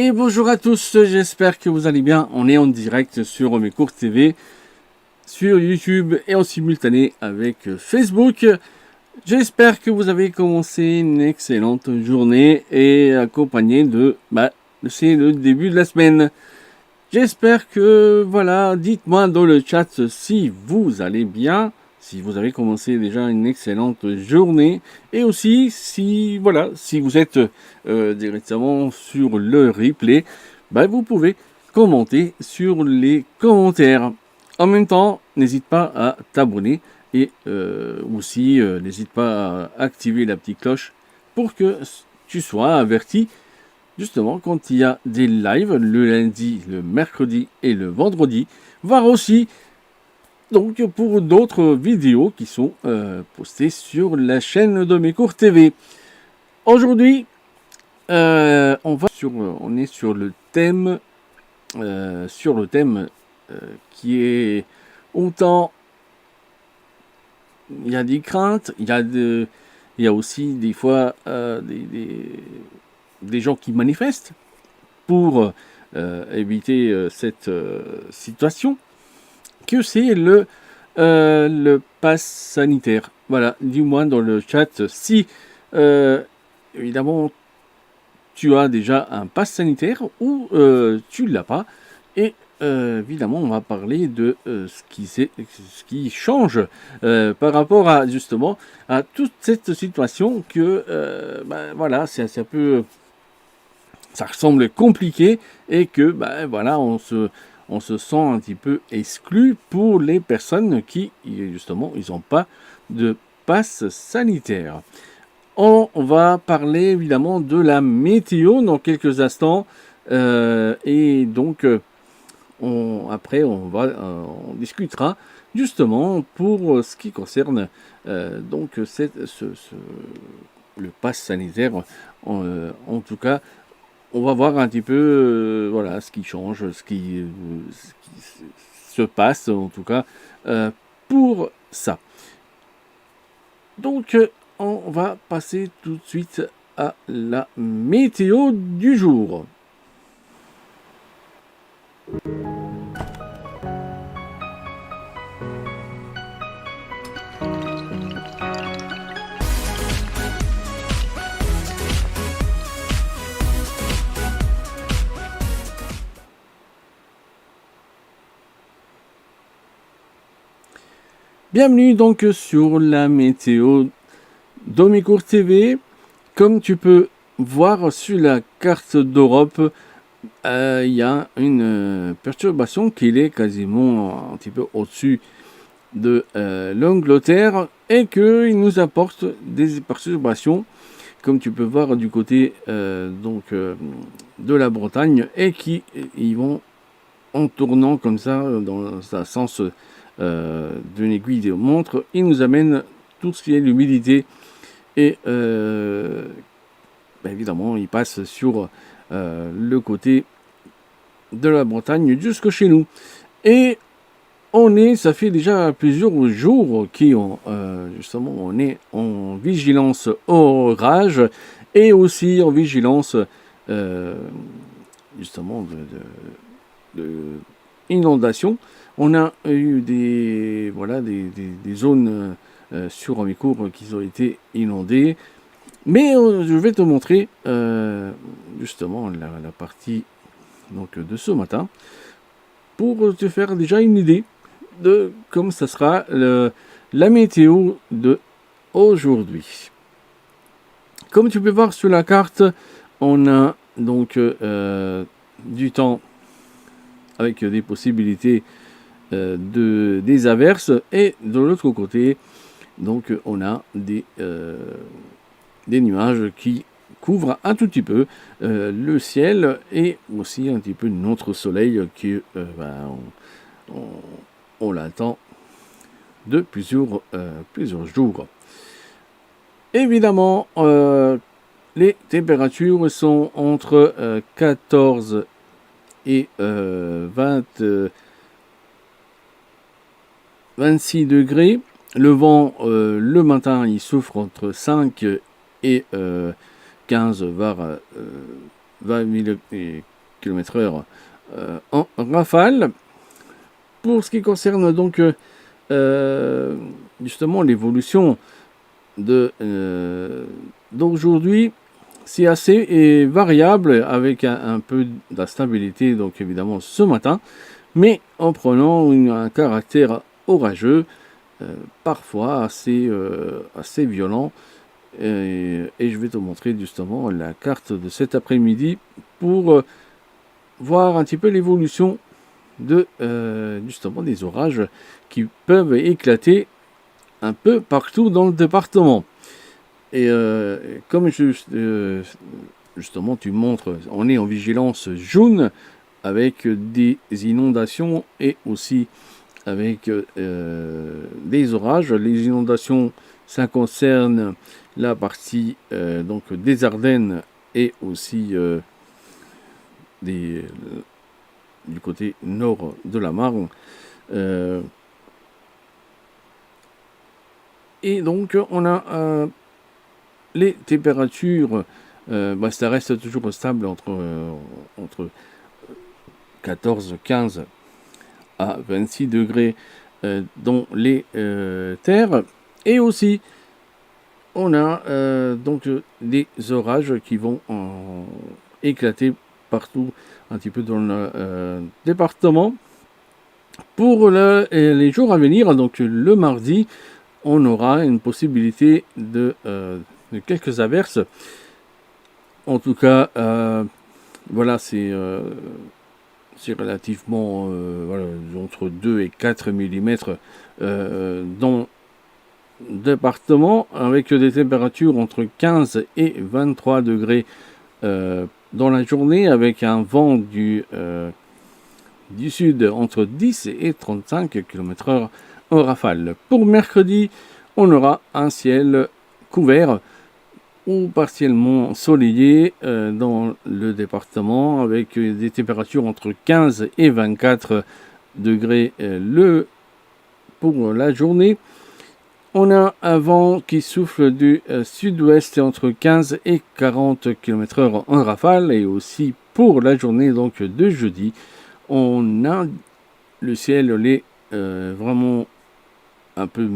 Et bonjour à tous, j'espère que vous allez bien. On est en direct sur Omecourt TV, sur YouTube et en simultané avec Facebook. J'espère que vous avez commencé une excellente journée et accompagné c'est le début de la semaine. J'espère que, voilà, dites-moi dans le chat si vous allez bien, si vous avez commencé déjà une excellente journée, et aussi si, voilà, si vous êtes directement sur le replay, vous pouvez commenter sur les commentaires. En même temps, n'hésite pas à t'abonner et aussi n'hésite pas à activer la petite cloche pour que tu sois averti justement quand il y a des lives le lundi, le mercredi et le vendredi, voire aussi donc pour d'autres vidéos qui sont postées sur la chaîne d'Omecourt TV. Aujourd'hui, on est sur le thème qui est autant il y a des craintes, il y a aussi des fois des gens qui manifestent pour éviter cette situation, que c'est le pass sanitaire. Voilà, dis-moi dans le chat si évidemment tu as déjà un pass sanitaire ou tu l'as pas. Et évidemment, on va parler de ce qui change par rapport à justement à toute cette situation que voilà, c'est un peu, ça ressemble compliqué et que voilà, on se sent un petit peu exclu pour les personnes qui justement ils n'ont pas de passe sanitaire. On va parler évidemment de la météo dans quelques instants et donc après on discutera justement pour ce qui concerne donc le pass sanitaire. En tout cas, on va voir un petit peu voilà ce qui change, ce qui se passe en tout cas pour ça. Donc on va passer tout de suite à la météo du jour. Bienvenue donc sur la météo d'Omecourt TV. Comme tu peux voir sur la carte d'Europe, il y a une perturbation qui est quasiment un petit peu au-dessus de l'Angleterre et qu'il nous apporte des perturbations, comme tu peux voir du côté de la Bretagne, et qui ils vont en tournant comme ça dans un sens d'une aiguille de montre, ils nous amènent tout ce qui est l'humidité et évidemment ils passent sur le côté de la Bretagne jusque chez nous. Et ça fait déjà plusieurs jours justement on est en vigilance orage et aussi en vigilance justement de inondation. On a eu des zones sur Omecourt qui ont été inondées. Mais je vais te montrer justement la partie donc, de ce matin pour te faire déjà une idée de comme ça sera la météo de aujourd'hui. Comme tu peux voir sur la carte, on a donc du temps avec des possibilités des averses, et de l'autre côté donc on a des nuages qui couvrent un tout petit peu le ciel et aussi un petit peu notre soleil qui on l'attend de plusieurs jours. Évidemment, les températures sont entre 14 et 26 degrés. Le vent, le matin, il souffre entre 5 et 15 voire 20 km/h en rafale. Pour ce qui concerne donc justement l'évolution d'aujourd'hui, c'est assez variable avec un peu d'instabilité, donc évidemment ce matin, mais en prenant un caractère orageux, parfois assez violent. Et je vais te montrer justement la carte de cet après-midi pour voir un petit peu l'évolution de justement des orages qui peuvent éclater un peu partout dans le département. Et comme justement tu montres, on est en vigilance jaune avec des inondations et aussi avec des orages. Les inondations, ça concerne la partie donc des Ardennes et aussi du côté nord de la Marne. Et donc on a les températures, ça reste toujours stable entre 14, 15 à 26 degrés dans les terres. Et aussi, on a donc des orages qui vont éclater partout un petit peu dans le département. Pour les jours à venir, donc le mardi, on aura une possibilité de quelques averses. En tout cas, voilà, c'est relativement entre 2 et 4 mm dans le département, avec des températures entre 15 et 23 degrés dans la journée, avec un vent du sud entre 10 et 35 km/h en rafale. Pour mercredi, on aura un ciel couvert ou partiellement ensoleillé dans le département, avec des températures entre 15 et 24 degrés pour la journée. On a un vent qui souffle du sud-ouest entre 15 et 40 km/h en rafale. Et aussi pour la journée donc de jeudi, on a le ciel vraiment un peu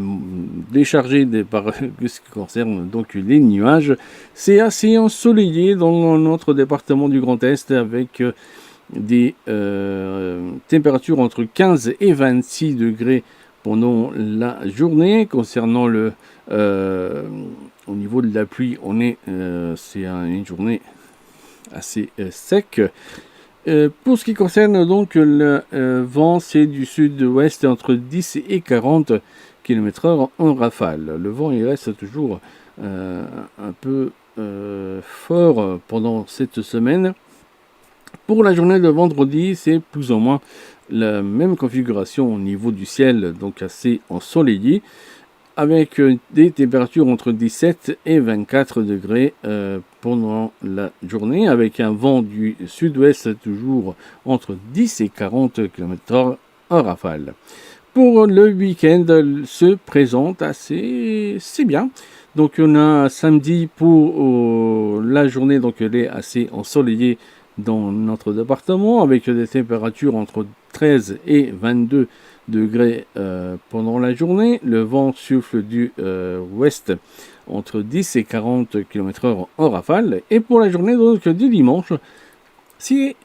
déchargé par ce qui concerne donc les nuages. C'est assez ensoleillé dans notre département du Grand Est, avec des températures entre 15 et 26 degrés pendant la journée. Concernant au niveau de la pluie, c'est une journée assez sec. Pour ce qui concerne donc le vent, c'est du sud-ouest entre 10 et 40 km/h en rafale. Le vent, il reste toujours un peu fort pendant cette semaine. Pour la journée de vendredi, c'est plus ou moins la même configuration au niveau du ciel, donc assez ensoleillé, avec des températures entre 17 et 24 degrés pendant la journée, avec un vent du sud-ouest toujours entre 10 et 40 km/h en rafale. Pour le week-end, se présente assez bien. Donc on a samedi pour la journée, donc elle est assez ensoleillée dans notre département, avec des températures entre 13 et 22 degrés pendant la journée. Le vent souffle du ouest entre 10 et 40 km/h en rafale. Et pour la journée donc du dimanche, c'est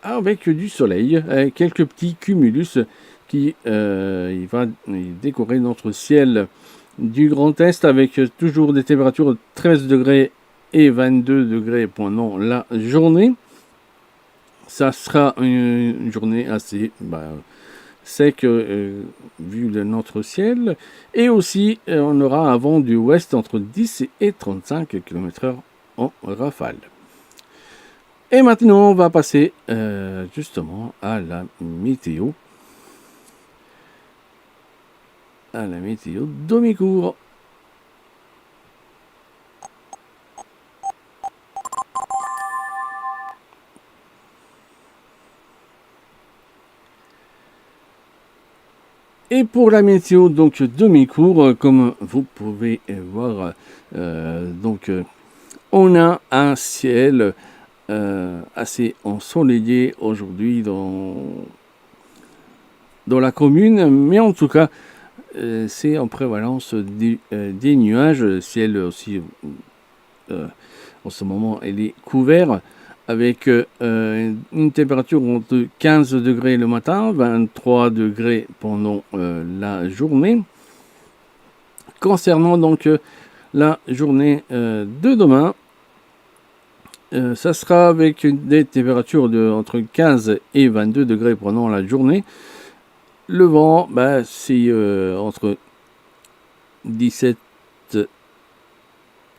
avec du soleil, quelques petits cumulus qui il va décorer notre ciel du Grand Est, avec toujours des températures de 13 degrés et 22 degrés pendant la journée. Ça sera une journée assez sec vu notre ciel. Et aussi, on aura un vent du ouest entre 10 et 35 km/h en rafale. Et maintenant, on va passer justement à la météo. À la météo d'Omicourt. Et pour la météo donc de Micourt, comme vous pouvez voir, on a un ciel assez ensoleillé aujourd'hui dans la commune, mais en tout cas, c'est en prévalence des nuages. Le ciel aussi, en ce moment, il est couvert avec une température entre 15 degrés le matin, 23 degrés pendant la journée. Concernant donc la journée de demain, ça sera avec des températures entre 15 et 22 degrés pendant la journée. Le vent, c'est entre 17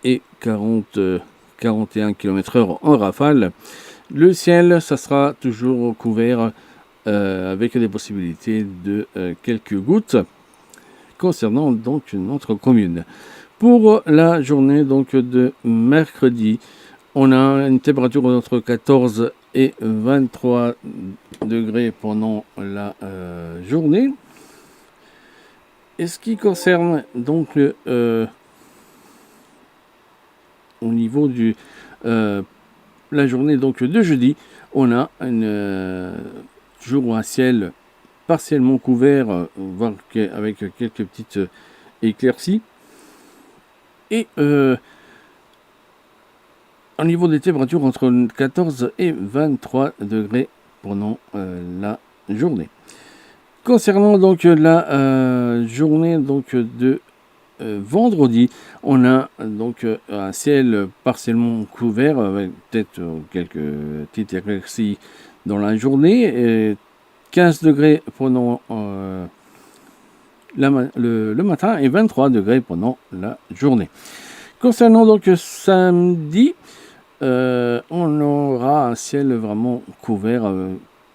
et 41 km/h en rafale. Le ciel, ça sera toujours couvert avec des possibilités de quelques gouttes concernant donc notre commune. Pour la journée donc de mercredi, on a une température entre 14 et 23 degrés pendant la journée. Et ce qui concerne donc au niveau du la journée donc de jeudi, on a toujours un ciel partiellement couvert, voire avec quelques petites éclaircies. Et au niveau des températures, entre 14 et 23 degrés pendant la journée. Concernant donc la journée donc de vendredi, on a donc un ciel partiellement couvert avec peut-être quelques petites éclaircies dans la journée. Et 15 degrés pendant le matin et 23 degrés pendant la journée. Concernant donc samedi, on aura un ciel vraiment couvert,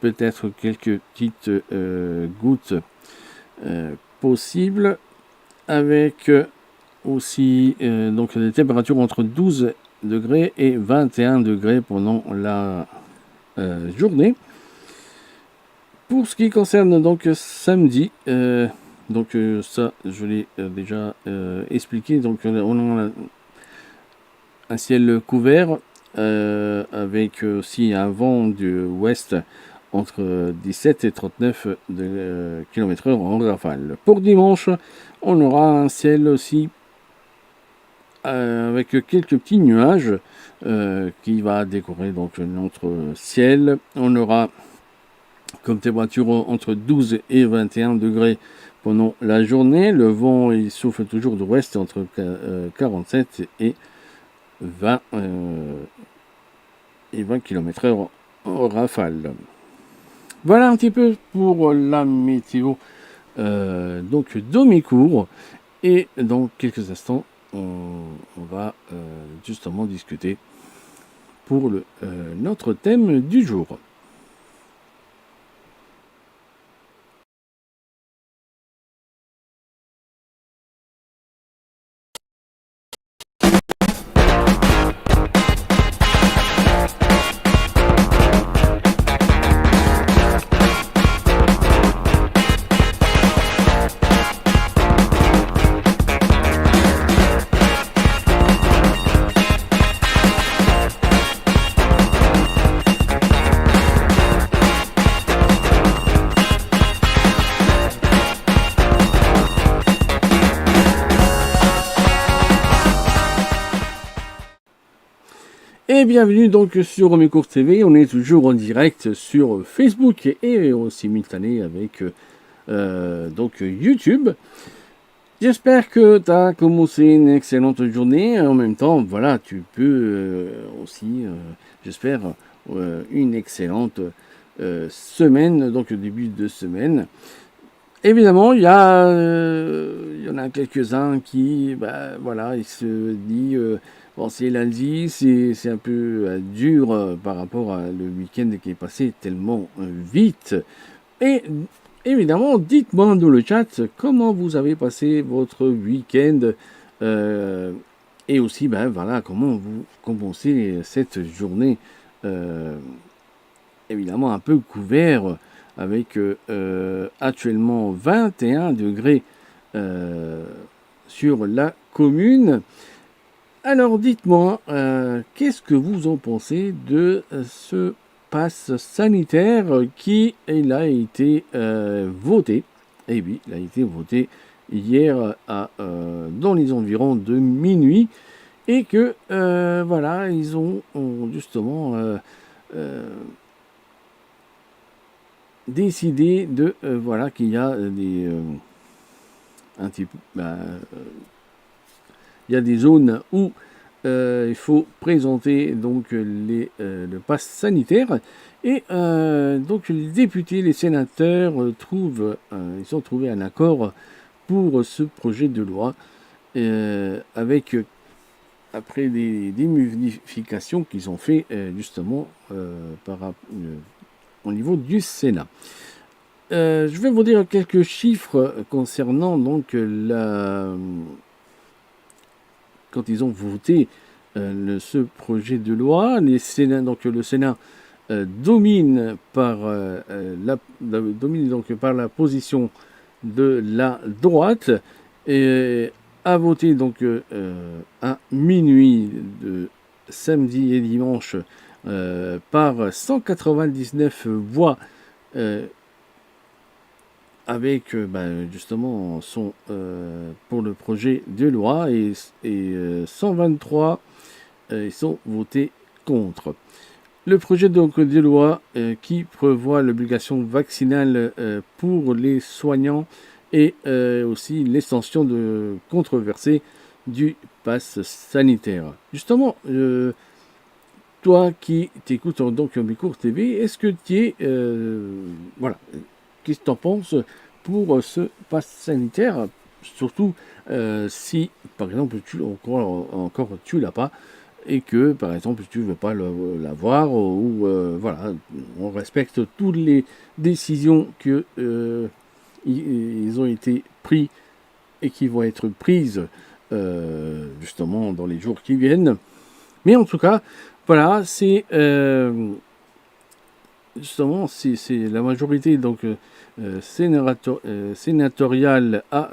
peut-être quelques petites gouttes possibles, avec aussi donc des températures entre 12 degrés et 21 degrés pendant la journée. Pour ce qui concerne donc samedi, donc ça je l'ai déjà expliqué, donc on a un ciel couvert avec aussi un vent du ouest entre 17 et 39 km/h en rafale. Pour dimanche, on aura un ciel aussi avec quelques petits nuages qui va décorer donc notre ciel. On aura comme température entre 12 et 21 degrés pendant la journée. Le vent il souffle toujours de l'ouest entre 47 et 20 km/h en rafale. Voilà un petit peu pour la météo donc de mes cours. Et dans quelques instants, on va justement discuter pour notre thème du jour. Et bienvenue donc sur Romécourt TV, on est toujours en direct sur Facebook et en simultané avec donc YouTube. J'espère que tu as commencé une excellente journée. En même temps, voilà, tu peux aussi, j'espère, une excellente semaine, donc début de semaine. Évidemment, il y en a quelques-uns qui, voilà, ils se disent, bon, c'est lundi, c'est un peu dur par rapport à le week-end qui est passé tellement vite. Et évidemment, dites-moi dans le chat comment vous avez passé votre week-end et aussi, voilà, comment vous compensez cette journée, évidemment un peu couvert avec actuellement 21 degrés sur la commune. Alors dites-moi, qu'est-ce que vous en pensez de ce pass sanitaire qui il a été voté? Eh oui, il a été voté hier dans les environs de minuit et que voilà, ont justement décidé de voilà qu'il y a un type, il y a des zones où il faut présenter donc le pass sanitaire et donc les députés, les sénateurs ils ont trouvé un accord pour ce projet de loi avec après des modifications qu'ils ont fait justement au niveau du Sénat. Je vais vous dire quelques chiffres concernant donc quand ils ont voté ce projet de loi. Donc le Sénat domine domine donc par la position de la droite et a voté donc à minuit de samedi et dimanche par 199 voix avec justement pour le projet de loi et 123 ils sont votés contre. Le projet donc de loi qui prévoit l'obligation vaccinale pour les soignants et aussi l'extension de controversée du pass sanitaire. Justement, toi qui t'écoutes donc Micourt TV, est-ce que tu es voilà, qu'est-ce que tu en penses pour ce pass sanitaire, surtout si par exemple encore tu l'as pas et que par exemple tu veux pas l'avoir ou voilà, on respecte toutes les décisions que ils ont été pris et qui vont être prises justement dans les jours qui viennent. Mais en tout cas, voilà, c'est justement c'est la majorité donc sénatoriale a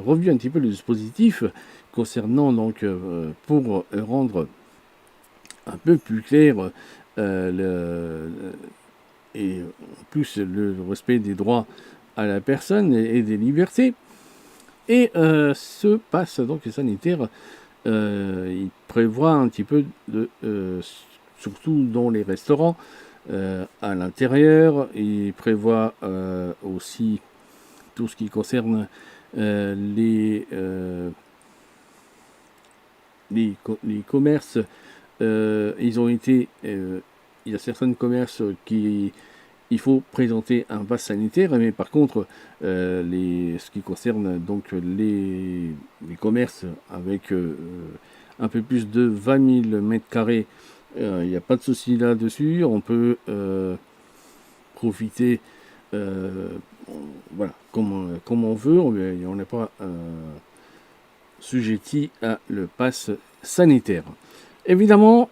revu un petit peu le dispositif concernant donc pour rendre un peu plus clair et en plus le respect des droits à la personne et des libertés. Et ce pass donc sanitaire, il prévoit un petit peu surtout dans les restaurants, à l'intérieur, il prévoit aussi tout ce qui concerne les commerces. Ils ont été, il y a certains commerces qui il faut présenter un pass sanitaire, mais par contre, ce qui concerne donc les commerces avec un peu plus de 20 000 mètres carrés, il n'y a pas de souci là-dessus. On peut profiter voilà, comme on veut. On n'est pas sujetti à le pass sanitaire. Évidemment,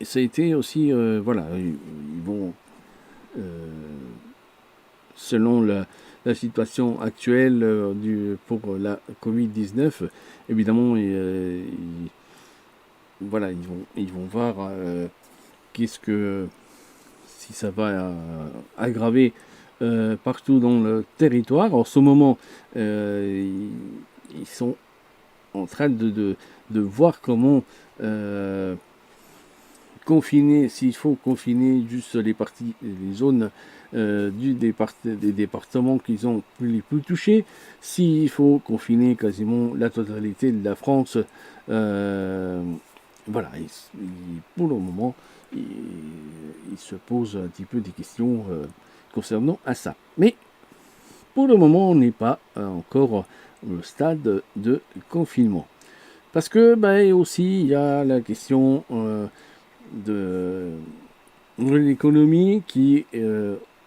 ça a été aussi, voilà, ils vont, selon la situation actuelle pour la Covid-19, évidemment, voilà, ils vont voir si ça va aggraver partout dans le territoire. En ce moment, ils sont en train de voir comment confiner, s'il faut confiner juste les zones des départements qui sont les plus touchés, s'il faut confiner quasiment la totalité de la France, voilà, pour le moment, il se pose un petit peu des questions concernant à ça. Mais pour le moment, on n'est pas encore au stade de confinement. Parce que aussi, il y a la question de l'économie qui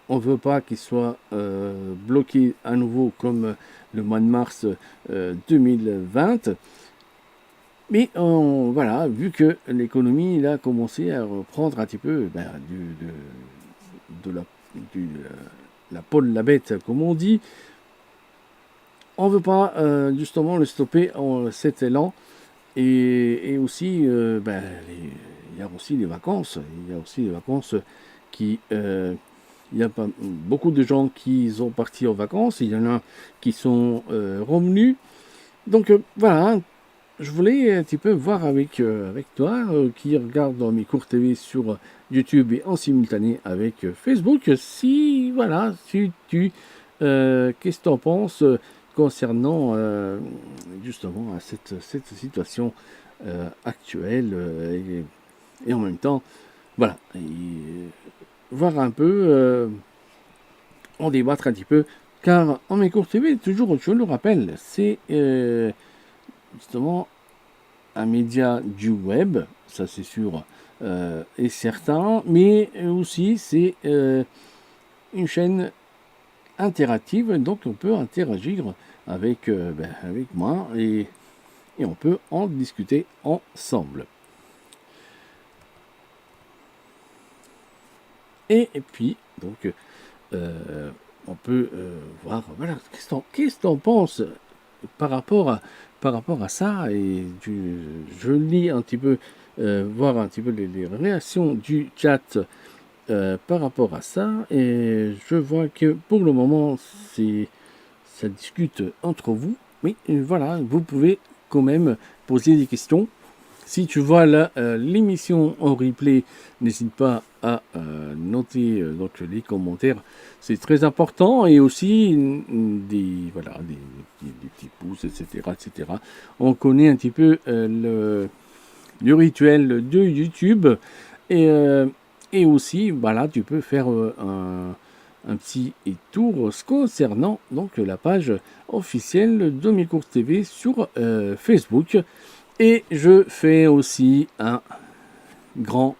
on veut pas qu'il soit bloqué à nouveau comme le mois de mars 2020. Mais voilà, vu que l'économie a commencé à reprendre un petit peu de la peau de la bête, comme on dit, on ne veut pas justement le stopper cet élan. Et aussi, il y a aussi les vacances. Il y a aussi les vacances qui... il y a pas, beaucoup de gens qui sont partis en vacances. Il y en a qui sont revenus. Donc voilà, je voulais un petit peu voir avec toi qui regarde mes cours TV sur YouTube et en simultané avec Facebook, si voilà, si tu qu'est-ce que tu en penses concernant justement cette situation actuelle et en même temps, voilà, et voir un peu, en débattre un petit peu, car en mes cours TV, toujours, je le rappelle, c'est justement un média du web, ça c'est sûr et certain, mais aussi c'est une chaîne interactive, donc on peut interagir avec moi et on peut en discuter ensemble. Et puis, donc, on peut voir, voilà, qu'est-ce que t'en penses par rapport à ça, et je lis un petit peu, voir un petit peu les réactions du chat par rapport à ça, et je vois que pour le moment, ça discute entre vous, mais voilà, vous pouvez quand même poser des questions. Si tu vois l'émission en replay, n'hésite pas à noter donc les commentaires, c'est très important, et aussi voilà, des petits pouces, etc., etc. On connaît un petit peu le rituel de YouTube, et, euh, et aussi, voilà, tu peux faire un petit tour concernant donc la page officielle de mes cours TV sur Facebook. Et je fais aussi un grand,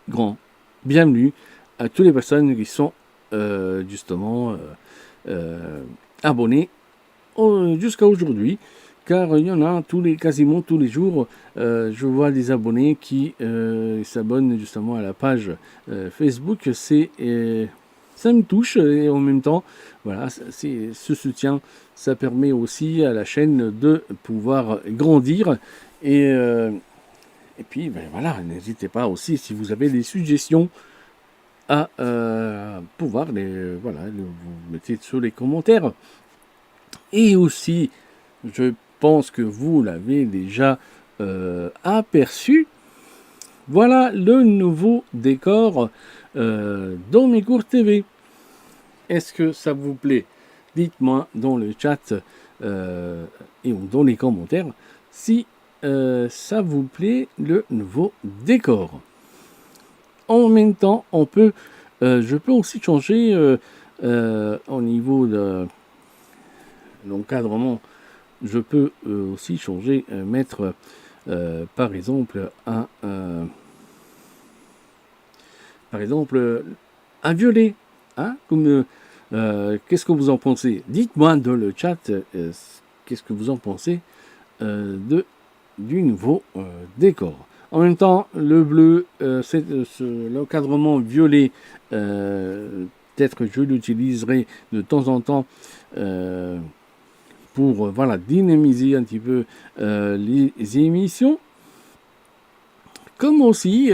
grand bienvenue à toutes les personnes qui sont justement abonnées jusqu'à aujourd'hui, car il y en a quasiment tous les jours. Je vois des abonnés qui s'abonnent justement à la page Facebook. Ça me touche, et en même temps, voilà, ce soutien, ça permet aussi à la chaîne de pouvoir grandir. Et puis, voilà, n'hésitez pas aussi, si vous avez des suggestions, à pouvoir vous mettez sur les commentaires. Et aussi, je pense que vous l'avez déjà aperçu, voilà le nouveau décor dans mes cours TV. Est-ce que ça vous plaît? Dites-moi dans le chat et dans les commentaires si ça vous plaît, le nouveau décor. En même temps, je peux aussi changer au niveau de l'encadrement. Je peux aussi changer, mettre par exemple un violet, hein, comme qu'est-ce que vous en pensez? Dites-moi dans le chat qu'est-ce que vous en pensez du nouveau décor. En même temps, le bleu, l'encadrement violet, peut-être je l'utiliserai de temps en temps pour voilà, dynamiser un petit peu les émissions. Comme aussi,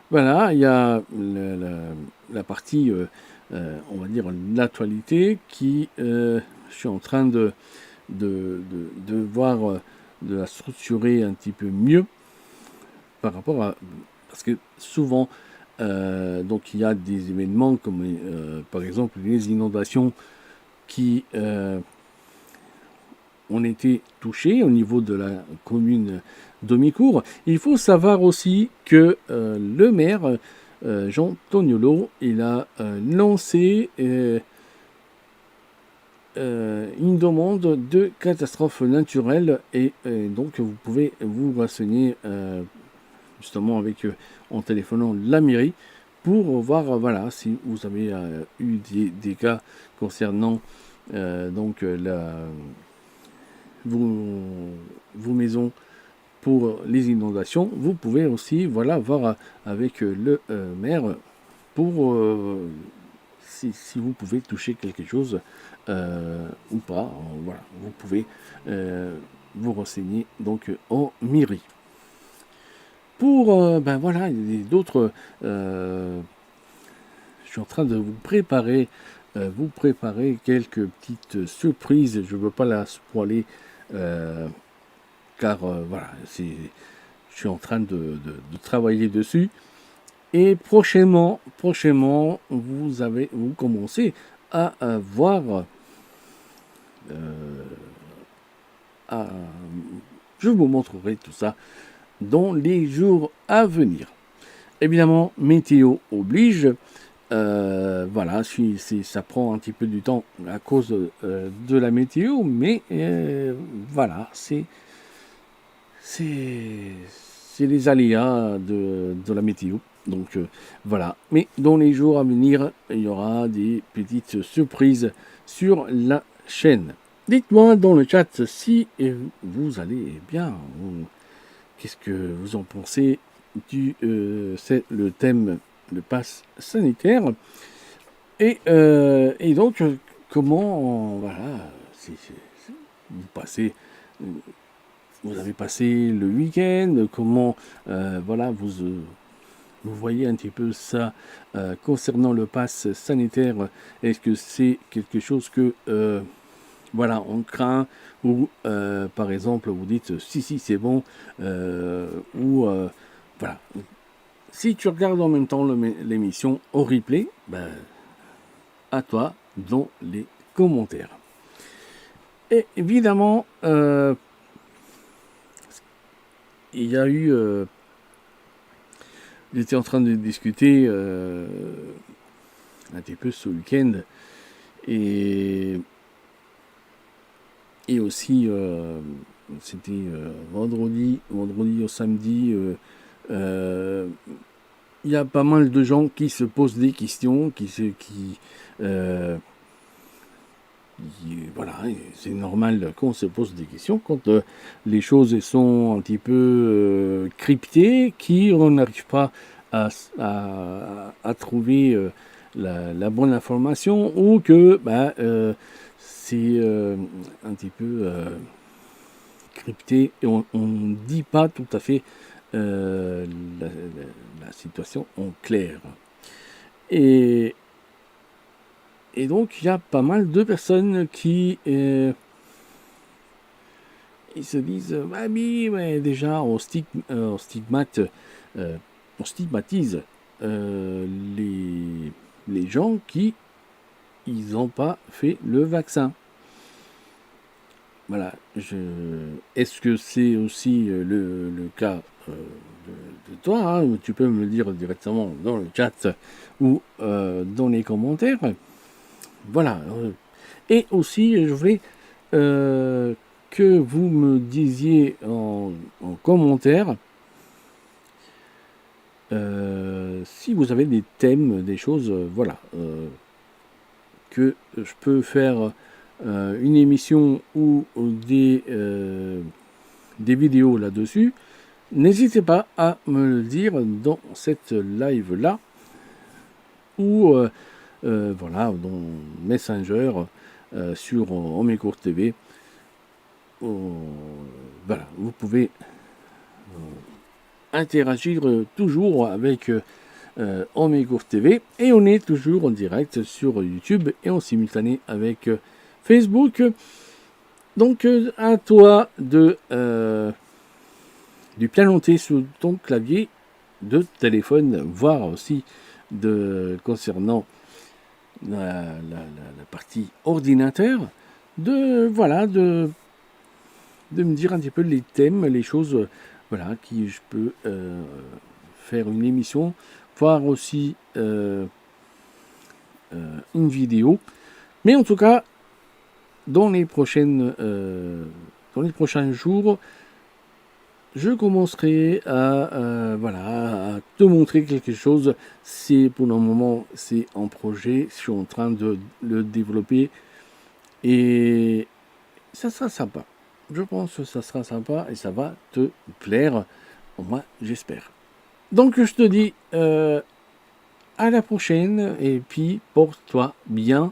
voilà, il y a la partie, on va dire, l'actualité qui, je suis en train de voir, de la structurer un petit peu mieux par rapport à... Parce que souvent, donc il y a des événements comme, par exemple, les inondations qui ont été touchés au niveau de la commune d'Omicourt. Il faut savoir aussi que le maire, Jean Toniolo, il a lancé une demande de catastrophe naturelle, et donc vous pouvez vous renseigner justement en téléphonant la mairie pour voir voilà, si vous avez eu des cas concernant vos maisons pour les inondations. Vous pouvez aussi voilà, voir avec le maire pour si vous pouvez toucher quelque chose ou pas. Voilà, vous pouvez vous renseigner donc en mairie. Pour voilà, il y a d'autres. Je suis en train de vous préparer quelques petites surprises. Je ne veux pas la spoiler car voilà, je suis en train de travailler dessus. Et prochainement, vous commencez à voir. Je vous montrerai tout ça dans les jours à venir. Évidemment, météo oblige. Voilà, ça prend un petit peu du temps à cause de la météo, mais voilà, c'est les aléas de la météo. Donc voilà, mais dans les jours à venir, il y aura des petites surprises sur la chaîne. Dites-moi dans le chat si vous allez bien. Qu'est-ce que vous en pensez c'est le thème, le pass sanitaire. Et donc, comment, voilà, vous avez passé le week-end, comment, voilà, vous voyez un petit peu ça concernant le pass sanitaire. Est-ce que c'est quelque chose que, voilà, on craint ou, par exemple, vous dites si c'est bon, ou, voilà. Si tu regardes en même temps l'émission au replay, ben, à toi dans les commentaires. Et évidemment, il y a eu... j'étais en train de discuter un petit peu ce week-end et aussi c'était vendredi au samedi. Il y a pas mal de gens qui se posent des questions, voilà, c'est normal qu'on se pose des questions quand les choses sont un petit peu cryptées, qu'on n'arrive pas à trouver la bonne information, ou que c'est un petit peu crypté et on ne dit pas tout à fait la situation en clair. Et donc, il y a pas mal de personnes qui ils se disent ah oui, mais déjà, on stigmatise les gens qui ils n'ont pas fait le vaccin. Voilà. Est-ce que c'est aussi le cas de toi, hein, tu peux me le dire directement dans le chat ou dans les commentaires. Voilà. Et aussi, je voulais que vous me disiez en commentaire si vous avez des thèmes, des choses, voilà, que je peux faire une émission ou des vidéos là-dessus. N'hésitez pas à me le dire dans cette live-là ou voilà, dans Messenger sur Omécourt TV. Voilà, vous pouvez interagir toujours avec Omécourt TV et on est toujours en direct sur YouTube et en simultané avec Facebook. Donc à toi de pianoter sur ton clavier de téléphone, voire aussi concernant la partie ordinateur, de me dire un petit peu les thèmes, les choses, voilà, qui je peux faire une émission, voire aussi une vidéo. Mais en tout cas, dans les prochains jours, je commencerai à te montrer quelque chose. Pour le moment, c'est en projet. Je suis en train de le développer et ça sera sympa. Je pense que ça sera sympa et ça va te plaire. Moi, j'espère. Donc, je te dis à la prochaine. Et puis, porte-toi bien.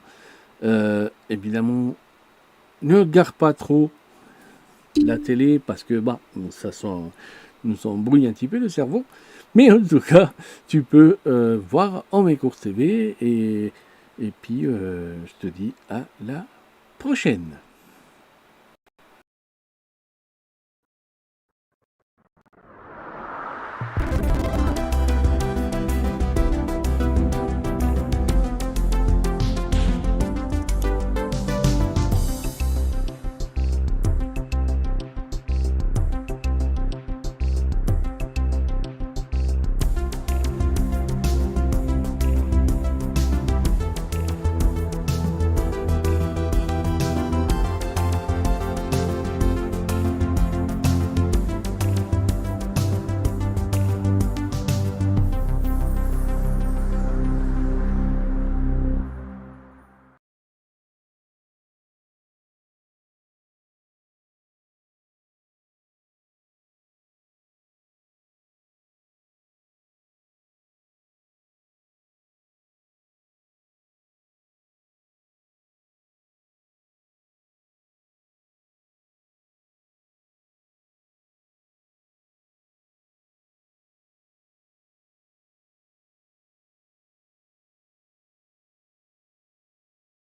Évidemment, ne regarde pas trop la télé parce que nous embrouille un petit peu le cerveau. Mais en tout cas, tu peux voir En Mes Courses TV. Et puis, je te dis à la prochaine.